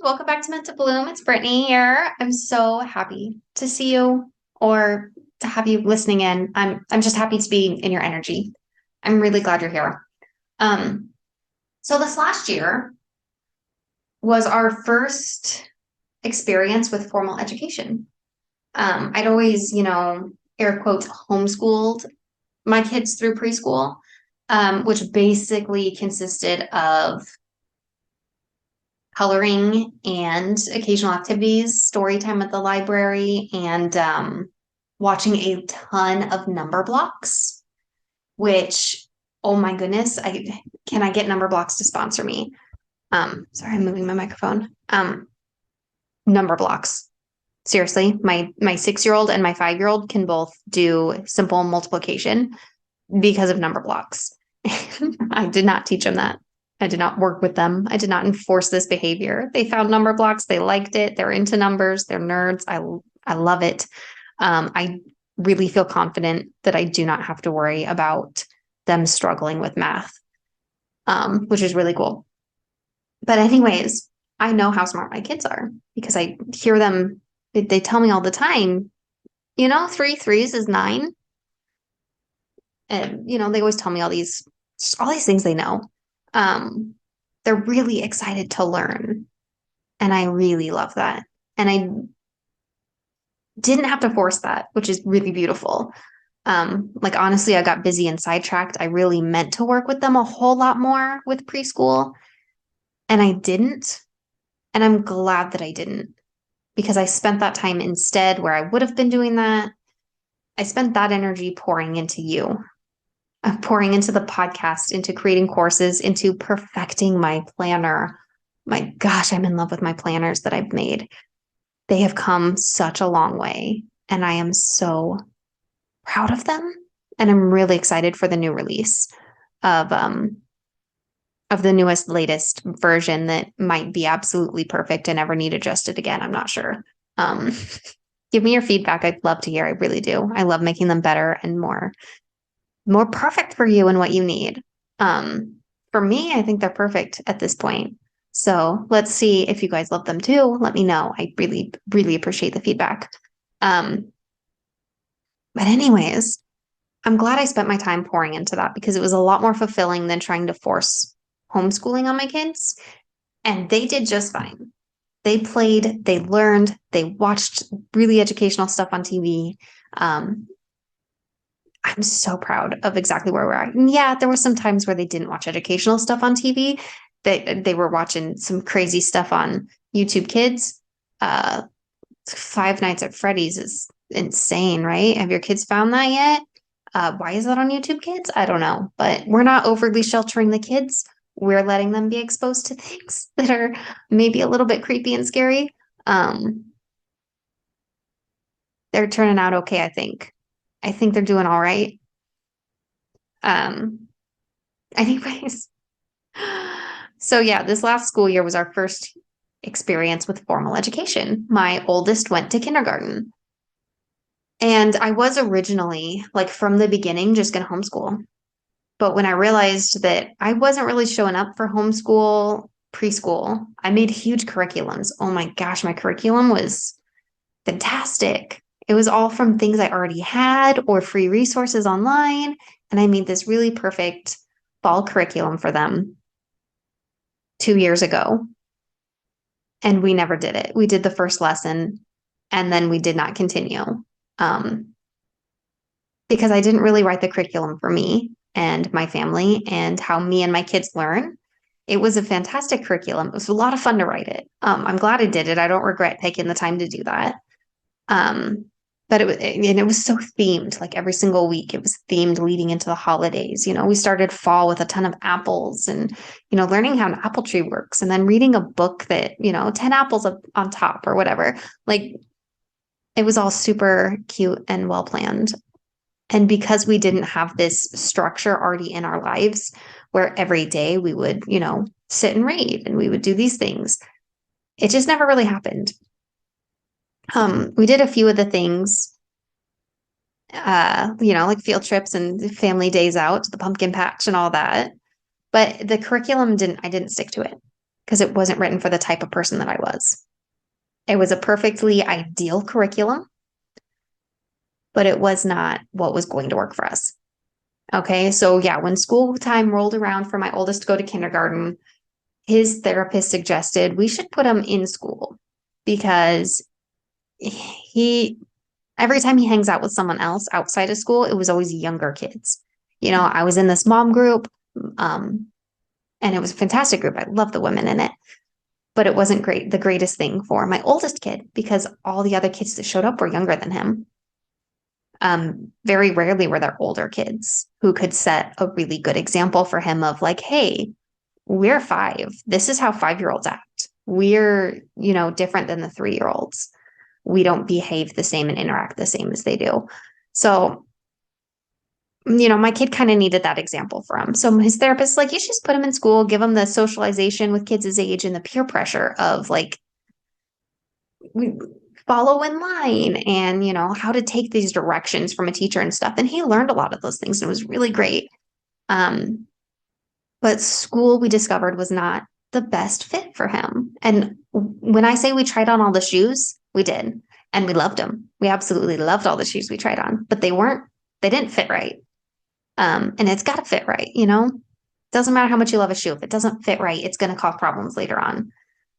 Welcome back to Meant to Bloom. It's Brittany here. I'm so happy to see you or to have you listening in. I'm just happy to be in your energy. I'm really glad you're here. Um, so this last year was our first experience with formal education. I'd always, air quotes, homeschooled my kids through preschool, which basically consisted of coloring and occasional activities, story time at the library, and watching a ton of number blocks, which, oh my goodness, I get number blocks to sponsor me? Sorry, I'm moving my microphone. Number blocks. Seriously, my 6-year-old and my 5-year-old can both do simple multiplication because of number blocks. I did not teach them that. I did not work with them. I did not enforce this behavior. They found number blocks. They liked it. They're into numbers. They're nerds. I love it. I really feel confident that I do not have to worry about them struggling with math, which is really cool. But anyways, I know how smart my kids are because I hear them. They tell me all the time, 3 threes is 9. And, they always tell me all these things they know. Um, they're really excited to learn. And I really love that. And I didn't have to force that, which is really beautiful. Like honestly, I got busy and sidetracked. I really meant to work with them a whole lot more with preschool, and I didn't. And I'm glad that I didn't because I spent that time instead where I would have been doing that. I spent that energy pouring into you, pouring into the podcast, into creating courses, into perfecting my planner. My gosh, I'm in love with my planners that I've made. They have come such a long way, and I am so proud of them. And I'm really excited for the new release of the newest, latest version that might be absolutely perfect and never need adjusted again. I'm not sure. Um, give me your feedback. I'd love to hear. I really do. I love making them better and more perfect for you and what you need. For me, I think they're perfect at this point. So let's see if you guys love them too. Let me know. I really, really appreciate the feedback. Um, but anyways, I'm glad I spent my time pouring into that because it was a lot more fulfilling than trying to force homeschooling on my kids. And they did just fine. They played, they learned, they watched really educational stuff on TV. Um, I'm so proud of exactly where we're at. And yeah, there were some times where they didn't watch educational stuff on TV. They were watching some crazy stuff on YouTube Kids. Uh, Five Nights at Freddy's is insane, right? Have your kids found that yet? Why is that on YouTube Kids? I don't know, but we're not overly sheltering the kids. We're letting them be exposed to things that are maybe a little bit creepy and scary. Um, they're turning out okay, I think. I think they're doing all right. Um, anyways, so yeah, this last school year was our first experience with formal education. My oldest went to kindergarten. And I was originally, like from the beginning, just going to homeschool. But when I realized that I wasn't really showing up for homeschool preschool, I made huge curriculums. Oh my gosh, my curriculum was fantastic. It was all from things I already had or free resources online. And I made this really perfect fall curriculum for them 2 years ago. And we never did it. We did the first lesson and then we did not continue. Um, because I didn't really write the curriculum for me and my family and how me and my kids learn. It was a fantastic curriculum. It was a lot of fun to write it. I'm glad I did it. I don't regret taking the time to do that. Um, but it was so themed. Like every single week, it was themed leading into the holidays. We started fall with a ton of apples and learning how an apple tree works, and then reading a book that 10 apples on top or whatever. Like it was all super cute and well planned. And because we didn't have this structure already in our lives where every day we would, sit and read and we would do these things, it just never really happened. We did a few of the things, like field trips and family days out to the pumpkin patch and all that. But the curriculum I didn't stick to it. because it wasn't written for the type of person that I was. It was a perfectly ideal curriculum, but it was not what was going to work for us. Okay. So, yeah, when school time rolled around for my oldest to go to kindergarten, his therapist suggested we should put him in school because he, every time he hangs out with someone else outside of school, it was always younger kids. I was in this mom group, um, and it was a fantastic group. I love the women in it, but it wasn't the greatest thing for my oldest kid because all the other kids that showed up were younger than him. Very rarely were there older kids who could set a really good example for him of like, hey, we're 5. This is how 5-year-olds act. We're, different than the 3-year-olds. We don't behave the same and interact the same as they do. So, my kid kind of needed that example for him. So his therapist is like, you should just put him in school, give him the socialization with kids his age and the peer pressure of like, we follow in line and, how to take these directions from a teacher and stuff. And he learned a lot of those things and it was really great. But school we discovered was not the best fit for him. And when I say we tried on all the shoes, we did. And we loved them. We absolutely loved all the shoes we tried on, but they didn't fit right. And it's got to fit right, Doesn't matter how much you love a shoe. If it doesn't fit right, it's going to cause problems later on.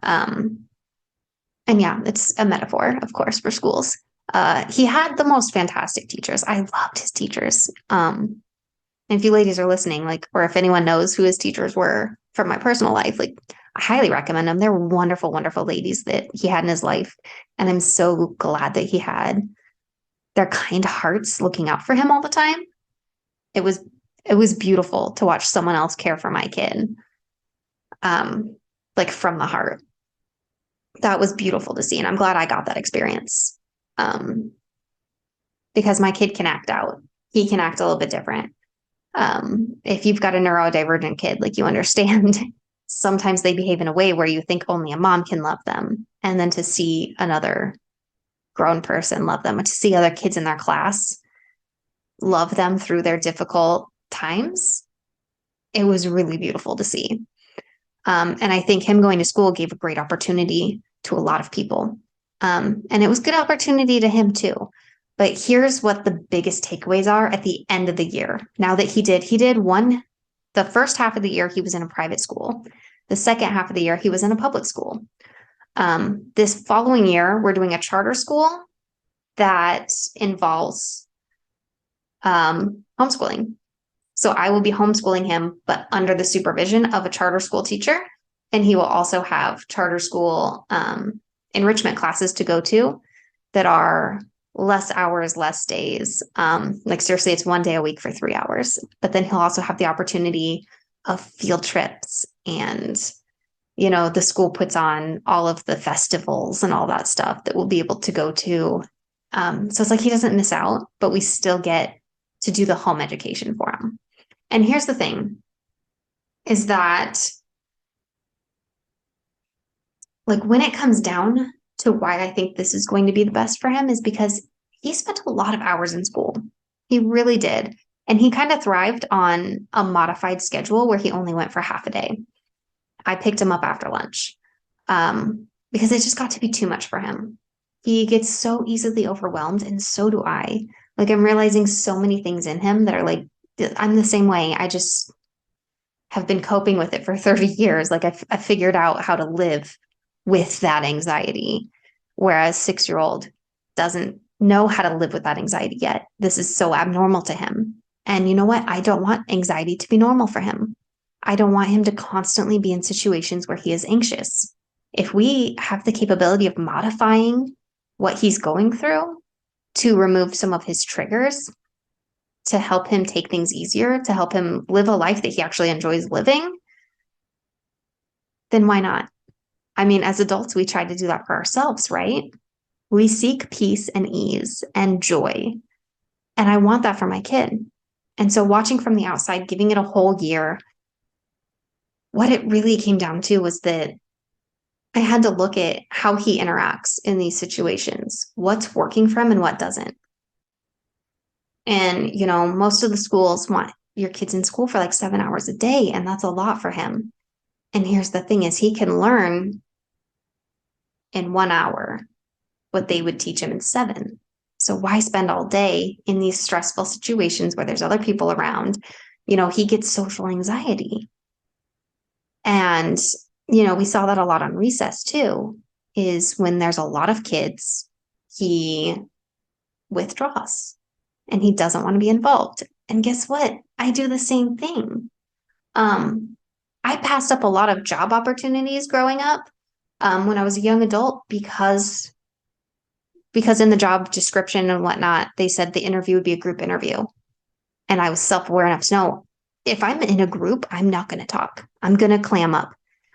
And yeah, it's a metaphor, of course, for schools. He had the most fantastic teachers. I loved his teachers. And if you ladies are listening, like, or if anyone knows who his teachers were from my personal life, like, I highly recommend them. They're wonderful, wonderful ladies that he had in his life. And I'm so glad that he had their kind hearts looking out for him all the time. It was beautiful to watch someone else care for my kid. Like from the heart. That was beautiful to see. And I'm glad I got that experience. Because my kid can act out. He can act a little bit different. If you've got a neurodivergent kid, like you understand, sometimes they behave in a way where you think only a mom can love them. And then to see another grown person love them, to see other kids in their class love them through their difficult times, it was really beautiful to see. And I think him going to school gave a great opportunity to a lot of people. And it was a good opportunity to him too. But here's what the biggest takeaways are at the end of the year. Now that he did the first half of the year, he was in a private school. The second half of the year, he was in a public school. This following year, we're doing a charter school that involves homeschooling. So I will be homeschooling him, but under the supervision of a charter school teacher. And he will also have charter school enrichment classes to go to that are less hours, less days. Like seriously, it's 1 day a week for 3 hours. But then he'll also have the opportunity of field trips and, the school puts on all of the festivals and all that stuff that we'll be able to go to. So it's like he doesn't miss out, but we still get to do the home education for him. And here's the thing is that like when it comes down to why I think this is going to be the best for him is because he spent a lot of hours in school. He really did. And he kind of thrived on a modified schedule where he only went for half a day. I picked him up after lunch because it just got to be too much for him. He gets so easily overwhelmed, and so do I. Like I'm realizing so many things in him that are like, I'm the same way. I just have been coping with it for 30 years. Like I figured out how to live with that anxiety, whereas 6-year-old doesn't know how to live with that anxiety yet. This is so abnormal to him. And you know what? I don't want anxiety to be normal for him. I don't want him to constantly be in situations where he is anxious. If we have the capability of modifying what he's going through to remove some of his triggers, to help him take things easier, to help him live a life that he actually enjoys living, then why not? I mean, as adults, we try to do that for ourselves, right? We seek peace and ease and joy. And I want that for my kid. And so watching from the outside, giving it a whole year, what it really came down to was that I had to look at how he interacts in these situations, what's working for him and what doesn't. And, most of the schools want your kids in school for like 7 hours a day, and that's a lot for him. And here's the thing is he can learn in 1 hour what they would teach him in 7. So why spend all day in these stressful situations where there's other people around? He gets social anxiety. And, we saw that a lot on recess too, is when there's a lot of kids, he withdraws and he doesn't want to be involved. And guess what? I do the same thing. I passed up a lot of job opportunities growing up when I was a young adult because in the job description and whatnot, they said the interview would be a group interview. And I was self-aware enough to know if I'm in a group, I'm not going to talk. I'm going to clam up.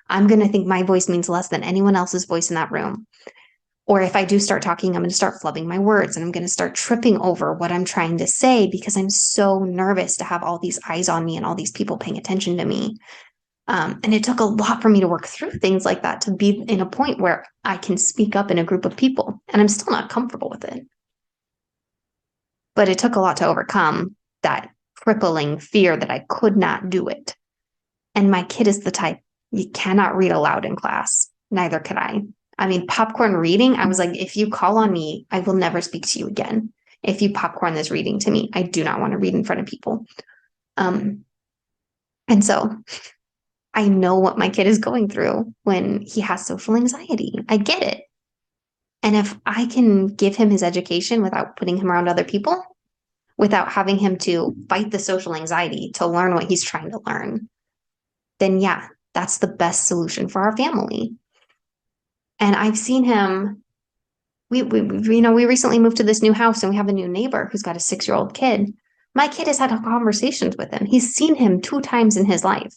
I'm going to think my voice means less than anyone else's voice in that room. Or if I do start talking, I'm going to start flubbing my words and I'm going to start tripping over what I'm trying to say because I'm so nervous to have all these eyes on me and all these people paying attention to me. And it took a lot for me to work through things like that to be in a point where I can speak up in a group of people. And I'm still not comfortable with it. But it took a lot to overcome that crippling fear that I could not do it. And my kid is the type, you cannot read aloud in class. Neither could I. I mean, popcorn reading, I was like, if you call on me, I will never speak to you again. If you popcorn this reading to me, I do not want to read in front of people. And so I know what my kid is going through when he has social anxiety. I get it. And if I can give him his education without putting him around other people, without having him to fight the social anxiety to learn what he's trying to learn, then yeah, that's the best solution for our family. And I've seen him. We recently moved to this new house and we have a new neighbor who's got a 6-year-old kid. My kid has had conversations with him. He's seen him 2 times in his life.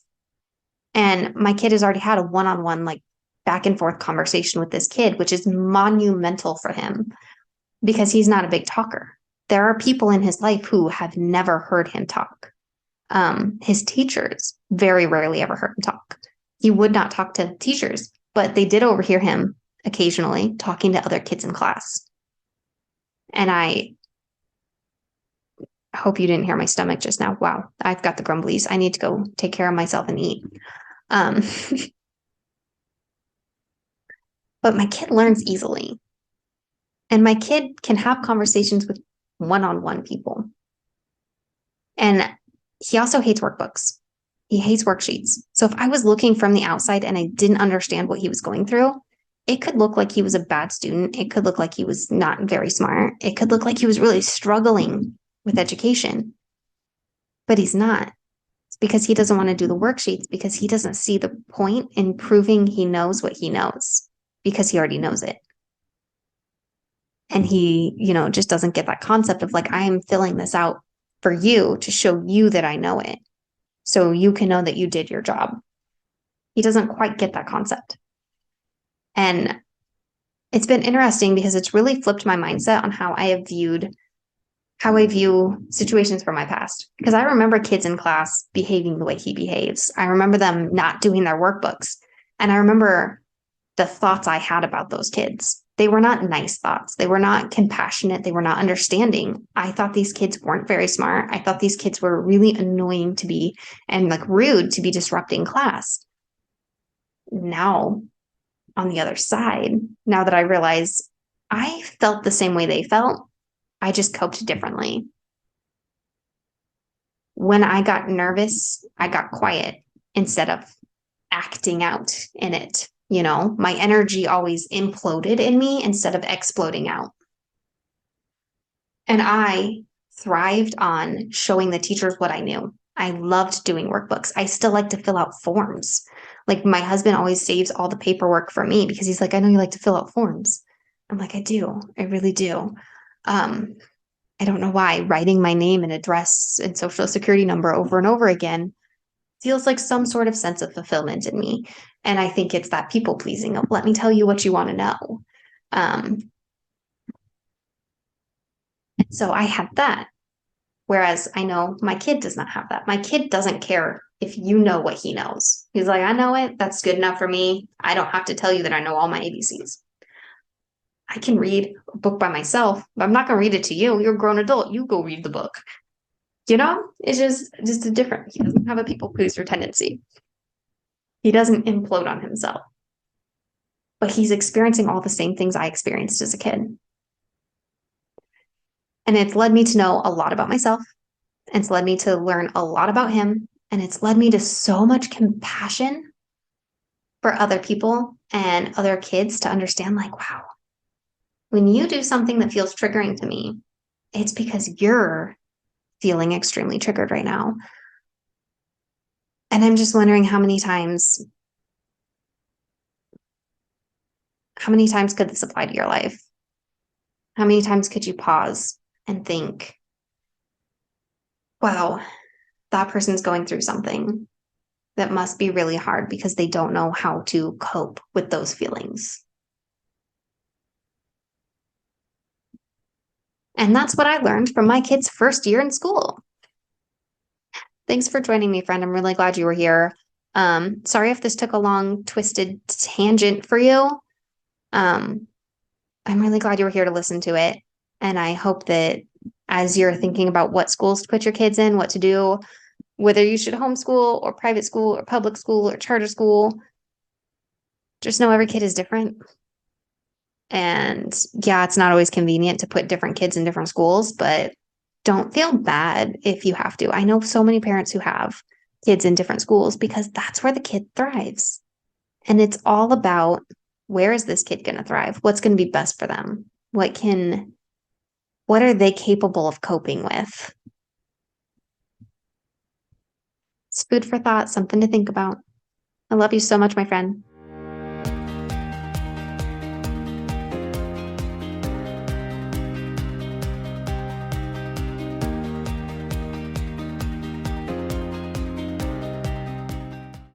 And my kid has already had a one-on-one, like back and forth conversation with this kid, which is monumental for him because he's not a big talker. There are people in his life who have never heard him talk. His teachers very rarely ever heard him talk. He would not talk to teachers, but they did overhear him occasionally talking to other kids in class. And I hope you didn't hear my stomach just now. Wow, I've got the grumblies. I need to go take care of myself and eat. But my kid learns easily. And my kid can have conversations with one-on-one people. And he also hates workbooks. He hates worksheets. So if I was looking from the outside and I didn't understand what he was going through, it could look like he was a bad student. It could look like he was not very smart. It could look like he was really struggling with education. But he's not. It's because he doesn't want to do the worksheets because he doesn't see the point in proving he knows what he knows because he already knows it. And he, just doesn't get that concept of like, I am filling this out for you to show you that I know it so you can know that you did your job. He doesn't quite get that concept. And it's been interesting because it's really flipped my mindset on how I view situations from my past. Because I remember kids in class behaving the way he behaves. I remember them not doing their workbooks. And I remember the thoughts I had about those kids. They were not nice thoughts. They were not compassionate. They were not understanding. I thought these kids weren't very smart. I thought these kids were really annoying to be and like rude to be disrupting class. Now, on the other side, now that I realize I felt the same way they felt, I just coped differently. When I got nervous, I got quiet instead of acting out in it. My energy always imploded in me instead of exploding out. And I thrived on showing the teachers what I knew. I loved doing workbooks. I still like to fill out forms. Like my husband always saves all the paperwork for me because he's like, I know you like to fill out forms. I'm like, I do. I really do. I don't know why writing my name and address and social security number over and over again feels like some sort of sense of fulfillment in me. And I think it's that people pleasing of let me tell you what you want to know. So I had that. Whereas I know my kid does not have that. My kid doesn't care if you know what he knows. He's like, I know it. That's good enough for me. I don't have to tell you that I know all my ABCs. I can read a book by myself, but I'm not going to read it to you. You're a grown adult. You go read the book. It's just a different. He doesn't have a people pleaser tendency. He doesn't implode on himself, but he's experiencing all the same things I experienced as a kid. And it's led me to know a lot about myself. And it's led me to learn a lot about him. And it's led me to so much compassion for other people and other kids to understand, like, wow, when you do something that feels triggering to me, it's because you're feeling extremely triggered right now. And I'm just wondering how many times could this apply to your life? How many times could you pause and think, wow, that person's going through something that must be really hard because they don't know how to cope with those feelings. And that's what I learned from my kid's first year in school. Thanks for joining me, friend. I'm really glad you were here. Sorry if this took a long, twisted tangent for you. Um, I'm really glad you were here to listen to it. And I hope that as you're thinking about what schools to put your kids in, what to do, whether you should homeschool or private school or public school or charter school, just know every kid is different. And yeah, it's not always convenient to put different kids in different schools, but don't feel bad if you have to. I know so many parents who have kids in different schools because that's where the kid thrives. And it's all about, where is this kid going to thrive? What's going to be best for them? What are they capable of coping with? It's food for thought, something to think about. I love you so much, my friend.